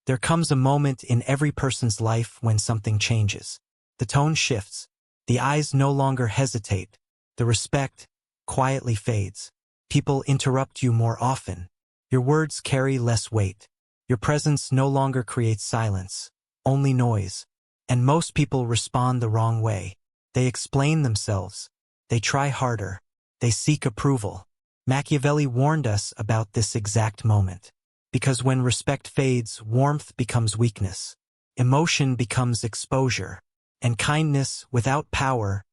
There comes a moment in every person's life when something changes. The tone shifts. The eyes no longer hesitate. The respect quietly fades. People interrupt you more often. Your words carry less weight. Your presence no longer creates silence, only noise. And most people respond the wrong way. They explain themselves. They try harder. They seek approval. Machiavelli warned us about this exact moment. Because when respect fades, warmth becomes weakness. Emotion becomes exposure. And kindness, without power,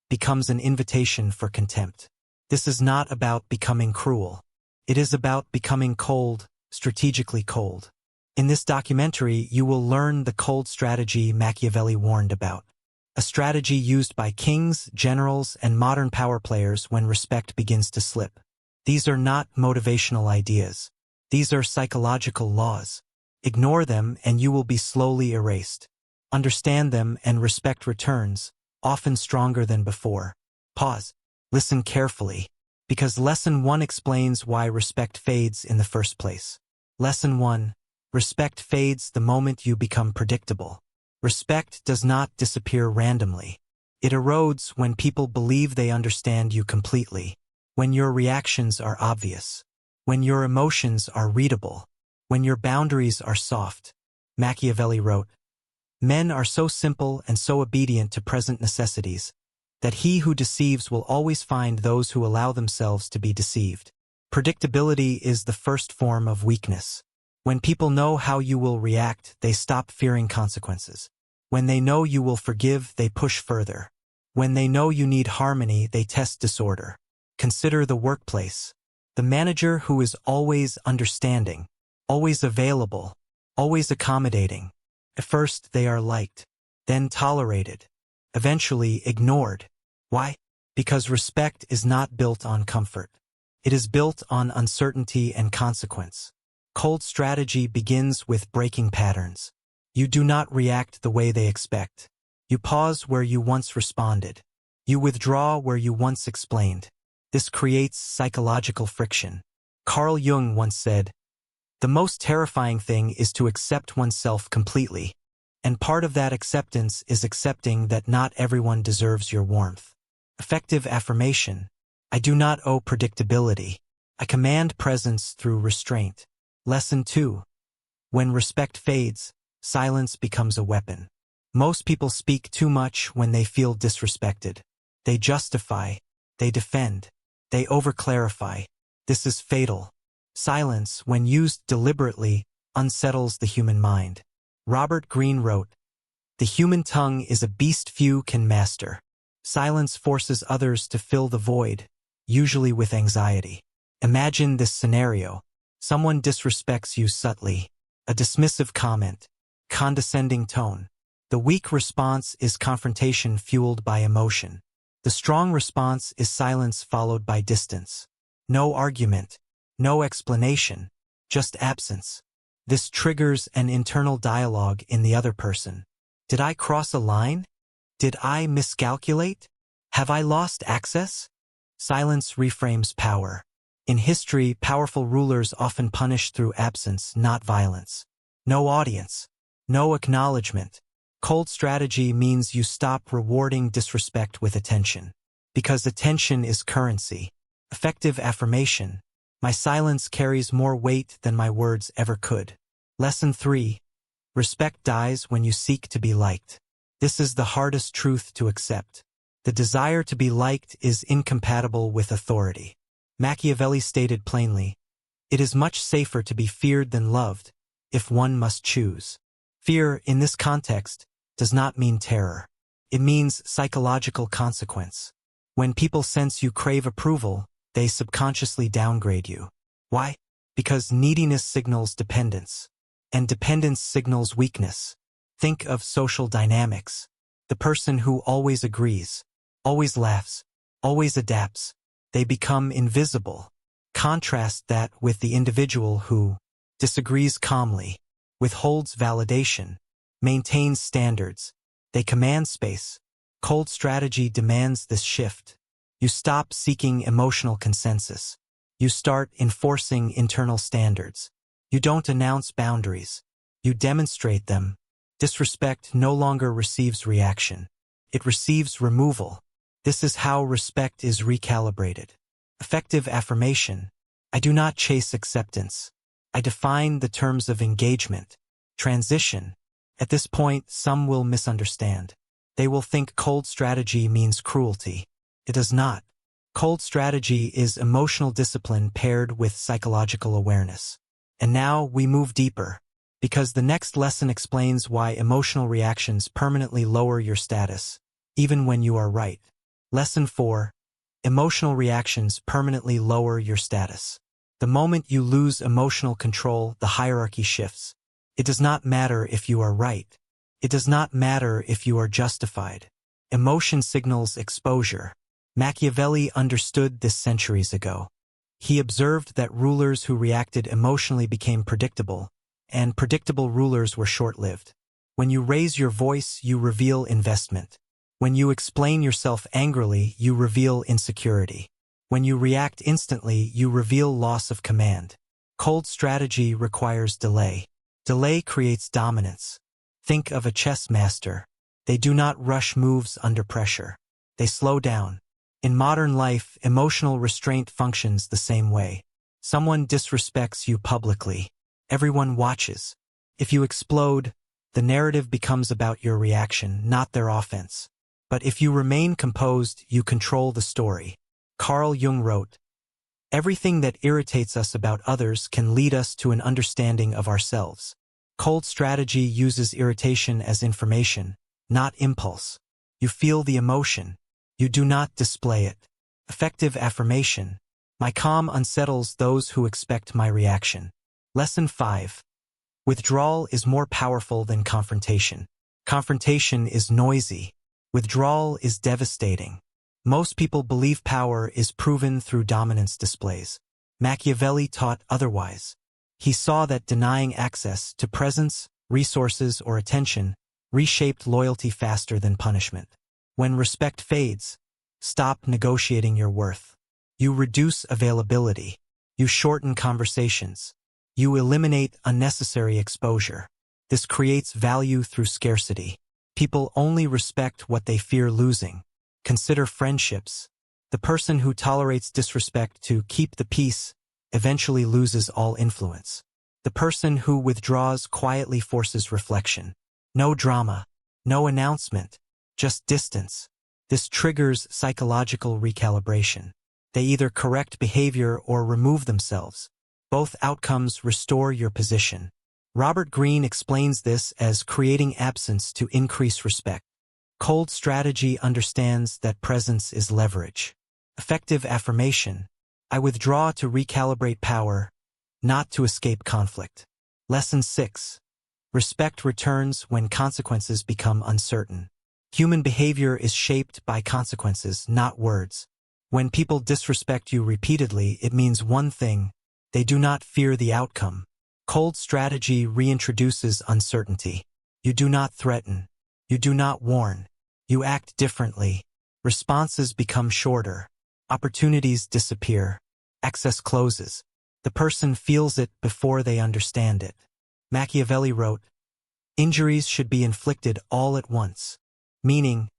becomes an invitation for contempt. This is not about becoming cruel. It is about becoming cold, strategically cold. In this documentary, you will learn the cold strategy Machiavelli warned about. A strategy used by kings, generals, and modern power players when respect begins to slip. These are not motivational ideas. These are psychological laws. Ignore them and you will be slowly erased. Understand them and respect returns, often stronger than before. Pause. Listen carefully. Because Lesson 1 explains why respect fades in the first place. Lesson 1. Respect fades the moment you become predictable. Respect does not disappear randomly. It erodes when people believe they understand you completely. When your reactions are obvious. When your emotions are readable. When your boundaries are soft. Machiavelli wrote, "Men are so simple and so obedient to present necessities, that he who deceives will always find those who allow themselves to be deceived." Predictability is the first form of weakness. When people know how you will react, they stop fearing consequences. When they know you will forgive, they push further. When they know you need harmony, they test disorder. Consider the workplace. The manager who is always understanding, always available, always accommodating. At first, they are liked, then tolerated, eventually ignored. Why? Because respect is not built on comfort. It is built on uncertainty and consequence. Cold strategy begins with breaking patterns. You do not react the way they expect. You pause where you once responded. You withdraw where you once explained. This creates psychological friction. Carl Jung once said, "The most terrifying thing is to accept oneself completely. And part of that acceptance is accepting that not everyone deserves your warmth." Effective affirmation. I do not owe predictability. I command presence through restraint. Lesson 2. When respect fades, silence becomes a weapon. Most people speak too much when they feel disrespected. They justify. They defend. They overclarify. This is fatal. Silence, when used deliberately, unsettles the human mind. Robert Greene wrote, "The human tongue is a beast few can master." Silence forces others to fill the void, usually with anxiety. Imagine this scenario. Someone disrespects you subtly. A dismissive comment. Condescending tone. The weak response is confrontation fueled by emotion. The strong response is silence followed by distance. No argument. No explanation. Just absence. This triggers an internal dialogue in the other person. Did I cross a line? Did I miscalculate? Have I lost access? Silence reframes power. In history, powerful rulers often punish through absence, not violence. No audience. No acknowledgement. Cold strategy means you stop rewarding disrespect with attention. Because attention is currency. Effective affirmation. My silence carries more weight than my words ever could. Lesson 3. Respect dies when you seek to be liked. This is the hardest truth to accept. The desire to be liked is incompatible with authority. Machiavelli stated plainly, "It is much safer to be feared than loved, if one must choose." Fear, in this context, does not mean terror. It means psychological consequence. When people sense you crave approval, they subconsciously downgrade you. Why? Because neediness signals dependence, and dependence signals weakness. Think of social dynamics. The person who always agrees, always laughs, always adapts, they become invisible. Contrast that with the individual who disagrees calmly, withholds validation, maintains standards. They command space. Cold strategy demands this shift. You stop seeking emotional consensus. You start enforcing internal standards. You don't announce boundaries. You demonstrate them. Disrespect no longer receives reaction. It receives removal. This is how respect is recalibrated. Effective affirmation. I do not chase acceptance. I define the terms of engagement. Transition. At this point, some will misunderstand. They will think cold strategy means cruelty. It does not. Cold strategy is emotional discipline paired with psychological awareness. And now we move deeper, because the next lesson explains why emotional reactions permanently lower your status, even when you are right. Lesson 4. Emotional reactions permanently lower your status. The moment you lose emotional control, the hierarchy shifts. It does not matter if you are right. It does not matter if you are justified. Emotion signals exposure. Machiavelli understood this centuries ago. He observed that rulers who reacted emotionally became predictable, and predictable rulers were short-lived. When you raise your voice, you reveal investment. When you explain yourself angrily, you reveal insecurity. When you react instantly, you reveal loss of command. Cold strategy requires delay. Delay creates dominance. Think of a chess master. They do not rush moves under pressure. They slow down. In modern life, emotional restraint functions the same way. Someone disrespects you publicly. Everyone watches. If you explode, the narrative becomes about your reaction, not their offense. But if you remain composed, you control the story. Carl Jung wrote, "Everything that irritates us about others can lead us to an understanding of ourselves." Cold strategy uses irritation as information, not impulse. You feel the emotion. You do not display it. Effective affirmation. My calm unsettles those who expect my reaction. Lesson 5. Withdrawal is more powerful than confrontation. Confrontation is noisy. Withdrawal is devastating. Most people believe power is proven through dominance displays. Machiavelli taught otherwise. He saw that denying access to presence, resources, or attention reshaped loyalty faster than punishment. When respect fades, stop negotiating your worth. You reduce availability. You shorten conversations. You eliminate unnecessary exposure. This creates value through scarcity. People only respect what they fear losing. Consider friendships. The person who tolerates disrespect to keep the peace eventually loses all influence. The person who withdraws quietly forces reflection. No drama, no announcement, just distance. This triggers psychological recalibration. They either correct behavior or remove themselves. Both outcomes restore your position. Robert Greene explains this as creating absence to increase respect. Cold strategy understands that presence is leverage. Effective affirmation. I withdraw to recalibrate power, not to escape conflict. Lesson 6. Respect returns when consequences become uncertain. Human behavior is shaped by consequences, not words. When people disrespect you repeatedly, it means one thing: they do not fear the outcome. Cold strategy reintroduces uncertainty. You do not threaten. You do not warn. You act differently. Responses become shorter. Opportunities disappear. Access closes. The person feels it before they understand it. Machiavelli wrote, "Injuries should be inflicted all at once," meaning,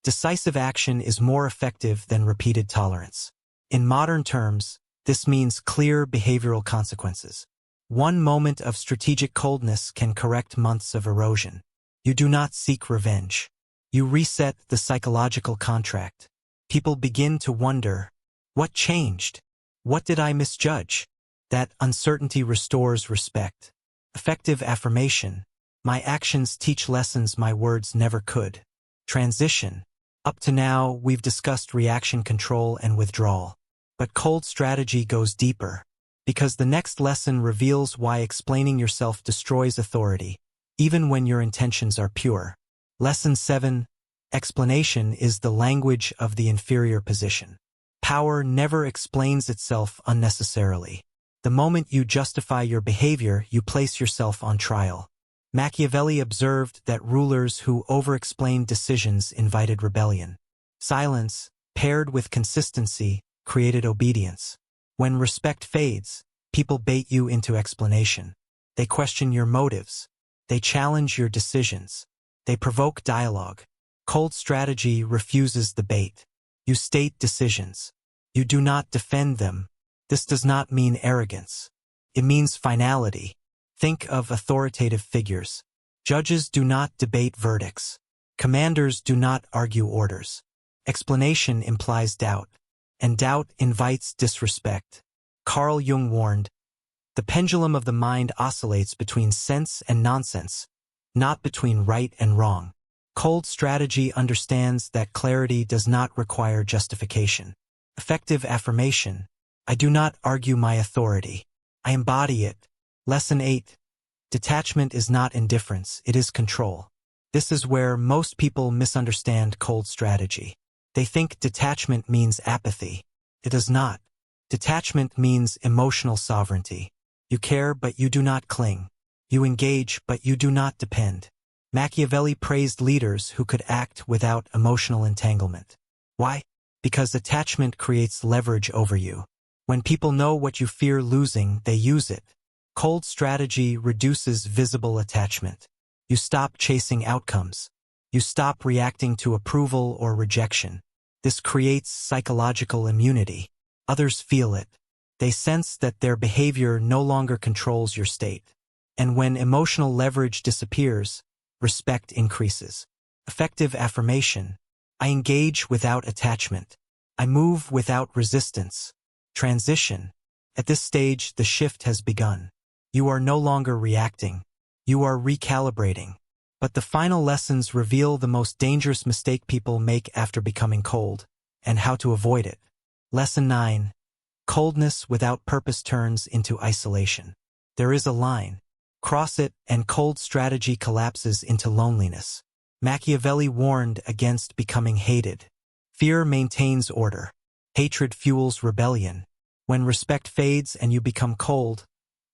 decisive action is more effective than repeated tolerance. In modern terms, this means clear behavioral consequences. One moment of strategic coldness can correct months of erosion. You do not seek revenge. You reset the psychological contract. People begin to wonder, what changed? What did I misjudge? That uncertainty restores respect. Effective affirmation. My actions teach lessons my words never could. Transition. Up to now, we've discussed reaction control and withdrawal. But cold strategy goes deeper, because the next lesson reveals why explaining yourself destroys authority, even when your intentions are pure. Lesson 7. Explanation is the language of the inferior position. Power never explains itself unnecessarily. The moment you justify your behavior, you place yourself on trial. Machiavelli observed that rulers who over-explained decisions invited rebellion. Silence, paired with consistency, created obedience. When respect fades, people bait you into explanation. They question your motives. They challenge your decisions. They provoke dialogue. Cold strategy refuses debate. You state decisions. You do not defend them. This does not mean arrogance. It means finality. Think of authoritative figures. Judges do not debate verdicts. Commanders do not argue orders. Explanation implies doubt, and doubt invites disrespect. Carl Jung warned, "The pendulum of the mind oscillates between sense and nonsense, not between right and wrong." Cold strategy understands that clarity does not require justification. Effective affirmation. I do not argue my authority. I embody it. Lesson 8. Detachment is not indifference, it is control. This is where most people misunderstand cold strategy. They think detachment means apathy. It does not. Detachment means emotional sovereignty. You care, but you do not cling. You engage, but you do not depend. Machiavelli praised leaders who could act without emotional entanglement. Why? Because attachment creates leverage over you. When people know what you fear losing, they use it. Cold strategy reduces visible attachment. You stop chasing outcomes. You stop reacting to approval or rejection. This creates psychological immunity. Others feel it. They sense that their behavior no longer controls your state. And when emotional leverage disappears, respect increases. Effective affirmation. I engage without attachment. I move without resistance. Transition. At this stage, the shift has begun. You are no longer reacting. You are recalibrating. But the final lessons reveal the most dangerous mistake people make after becoming cold, and how to avoid it. Lesson 9. Coldness without purpose turns into isolation. There is a line. Cross it, and cold strategy collapses into loneliness. Machiavelli warned against becoming hated. Fear maintains order. Hatred fuels rebellion. When respect fades and you become cold,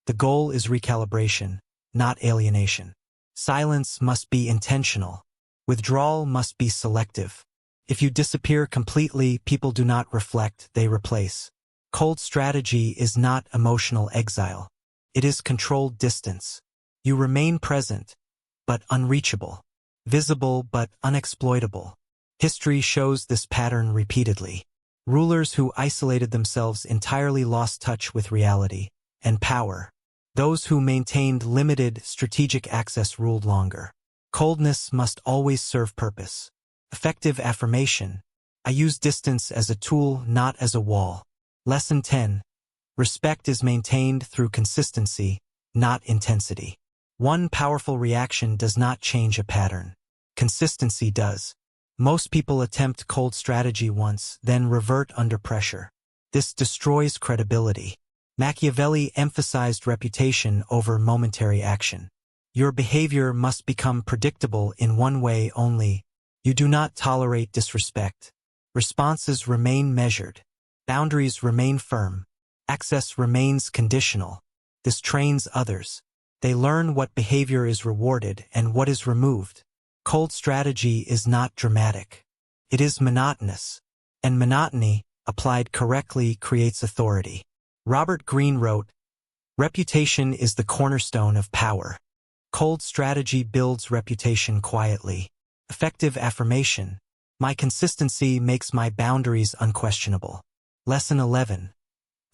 the goal is recalibration, not alienation. Silence must be intentional. Withdrawal must be selective. If you disappear completely, people do not reflect, they replace. Cold strategy is not emotional exile. It is controlled distance. You remain present, but unreachable. Visible, but unexploitable. History shows this pattern repeatedly. Rulers who isolated themselves entirely lost touch with reality and power. Those who maintained limited strategic access ruled longer. Coldness must always serve purpose. Effective affirmation. I use distance as a tool, not as a wall. Lesson 10. Respect is maintained through consistency, not intensity. One powerful reaction does not change a pattern. Consistency does. Most people attempt cold strategy once, then revert under pressure. This destroys credibility. Machiavelli emphasized reputation over momentary action. Your behavior must become predictable in one way only. You do not tolerate disrespect. Responses remain measured. Boundaries remain firm. Access remains conditional. This trains others. They learn what behavior is rewarded and what is removed. Cold strategy is not dramatic. It is monotonous. And monotony, applied correctly, creates authority. Robert Greene wrote, "Reputation is the cornerstone of power." Cold strategy builds reputation quietly. Effective affirmation. My consistency makes my boundaries unquestionable. Lesson 11.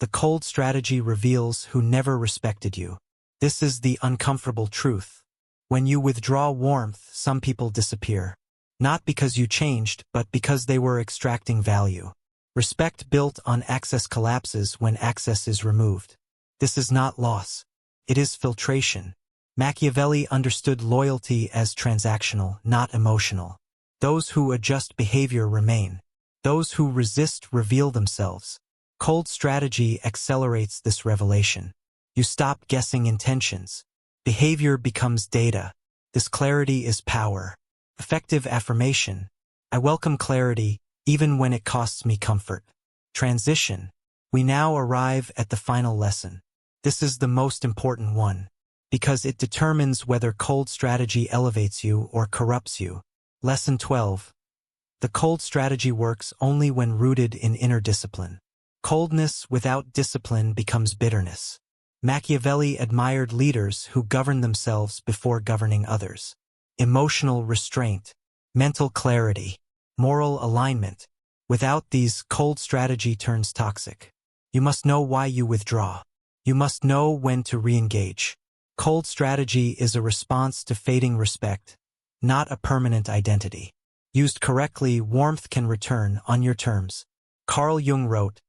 The cold strategy reveals who never respected you. This is the uncomfortable truth. When you withdraw warmth, some people disappear. Not because you changed, but because they were extracting value. Respect built on access collapses when access is removed. This is not loss. It is filtration. Machiavelli understood loyalty as transactional, not emotional. Those who adjust behavior remain. Those who resist reveal themselves. Cold strategy accelerates this revelation. You stop guessing intentions. Behavior becomes data. This clarity is power. Effective affirmation. I welcome clarity, even when it costs me comfort. Transition. We now arrive at the final lesson. This is the most important one, because it determines whether cold strategy elevates you or corrupts you. Lesson 12. The cold strategy works only when rooted in inner discipline. Coldness without discipline becomes bitterness. Machiavelli admired leaders who governed themselves before governing others. Emotional restraint, mental clarity, moral alignment. Without these, cold strategy turns toxic. You must know why you withdraw. You must know when to re-engage. Cold strategy is a response to fading respect, not a permanent identity. Used correctly, warmth can return on your terms. Carl Jung wrote,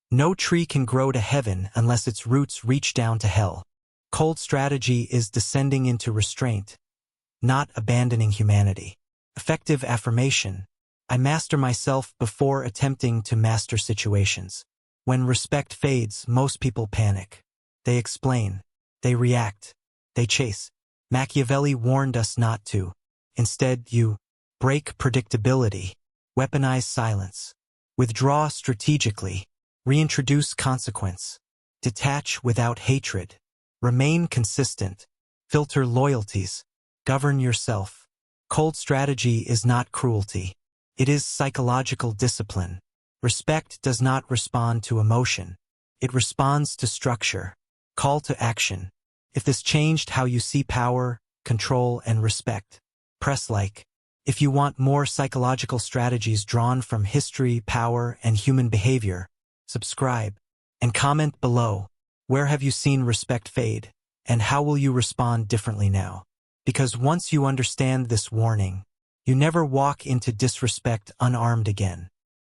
"No tree can grow to heaven unless its roots reach down to hell." Cold strategy is descending into restraint, not abandoning humanity. Effective affirmation. I master myself before attempting to master situations. When respect fades, most people panic. They explain. They react. They chase. Machiavelli warned us not to. Instead, you break predictability, weaponize silence, withdraw strategically, reintroduce consequence, detach without hatred, remain consistent, filter loyalties, govern yourself. Cold strategy is not cruelty. It is psychological discipline. Respect does not respond to emotion. It responds to structure. Call to action. If this changed how you see power, control, and respect, press like. If you want more psychological strategies drawn from history, power, and human behavior, subscribe and comment below. Where have you seen respect fade, and how will you respond differently now? Because once you understand this warning, you never walk into disrespect unarmed again.